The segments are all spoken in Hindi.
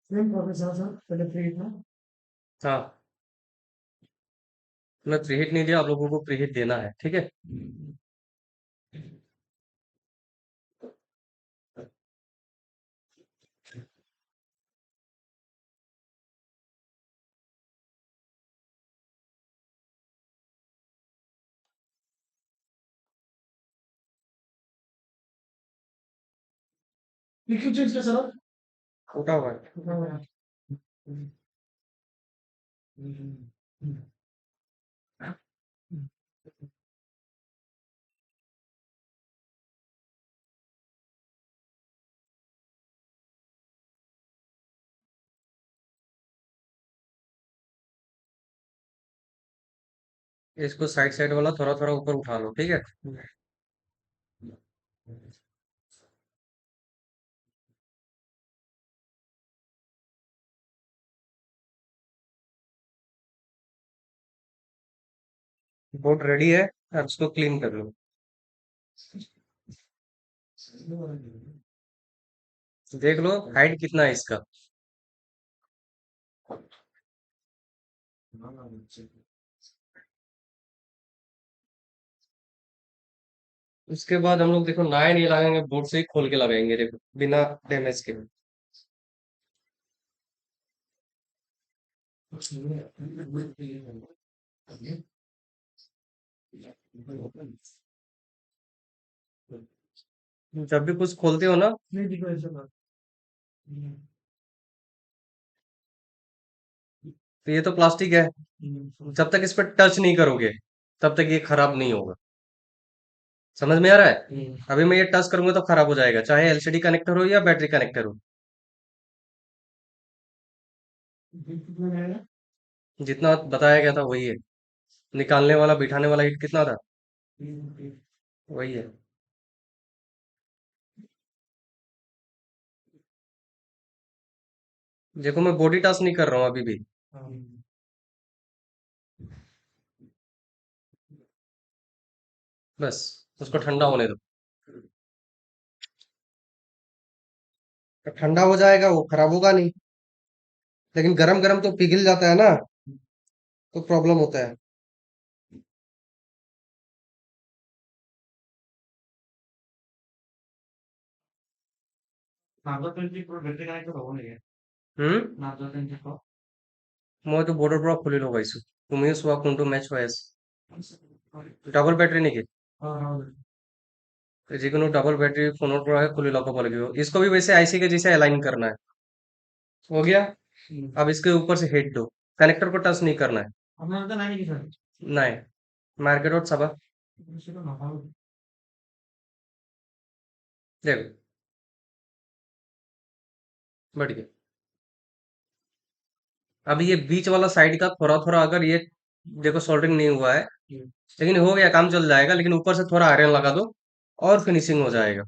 सेम प्रोसेस है सर, पहले प्रीहीट ना। हाँ, मैं प्रीहीट नहीं दिया, आप लोगों को प्रीहीट देना है, ठीक है। लिक्विड चेंज का सर। छोटा हुआ है। इसको साइड साइड वाला थोड़ा थोड़ा ऊपर उठा लो, ठीक है। बोर्ड रेडी है, अब इसको क्लीन कर लो। देख लो हाइट कितना है इसका। उसके बाद हम लोग देखो नया नहीं लगाएंगे, बोर्ड से ही खोल के लगाएंगे, देखो बिना डैमेज के। जब भी कुछ खोलते हो ना, नहीं दिखा है सर। तो ये तो प्लास्टिक है, जब तक इस पर टच नहीं करोगे तब तक ये खराब नहीं होगा। समझ में आ रहा है? अभी मैं ये टच करूंगा तो खराब हो जाएगा, चाहे एलसीडी कनेक्टर हो या बैटरी कनेक्टर हो। जितना बताया गया था वही है। निकालने वाला बिठाने वाला हीट कितना था, वही है। देखो मैं बॉडी टच नहीं कर रहा हूँ अभी भी। बस उसको ठंडा होने दो। तो ठंडा हो जाएगा, वो खराब होगा नहीं। लेकिन गरम गरम तो पिघल जाता है ना, तो प्रॉब्लम होता है। हम्म। मैं तो बॉर्डर पूरा खुली लो गाइस। तुम ये सुआ कुंटू मैच वाइस डबल बैटरी नहीं की। যেকোনো डबल बैटरी फोन पर है खुली लगा पड़ेगी। इसको भी वैसे आईसी के जैसे अलाइन करना है। हो गया। अब इसके ऊपर से हेड दो, कनेक्टर को टच नहीं करना है। नहीं, मार्केट और सबा देखो बढ़िया। अब ये बीच वाला साइड का थोड़ा थोड़ा अगर ये देखो सोल्डरिंग नहीं हुआ है, लेकिन हो गया, काम चल जाएगा। लेकिन ऊपर से थोड़ा आयरन लगा दो और फिनिशिंग हो जाएगा।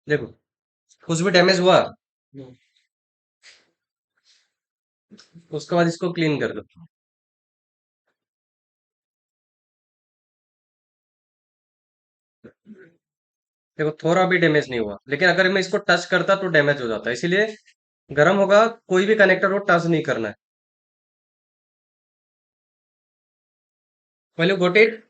देखो कुछ भी डैमेज हुआ उसके बाद इसको क्लीन कर दो। देखो थोड़ा भी डैमेज नहीं हुआ, लेकिन अगर मैं इसको टच करता तो डैमेज हो जाता, इसीलिए गर्म होगा कोई भी कनेक्टर हो टच नहीं करना है। पहले गोटेट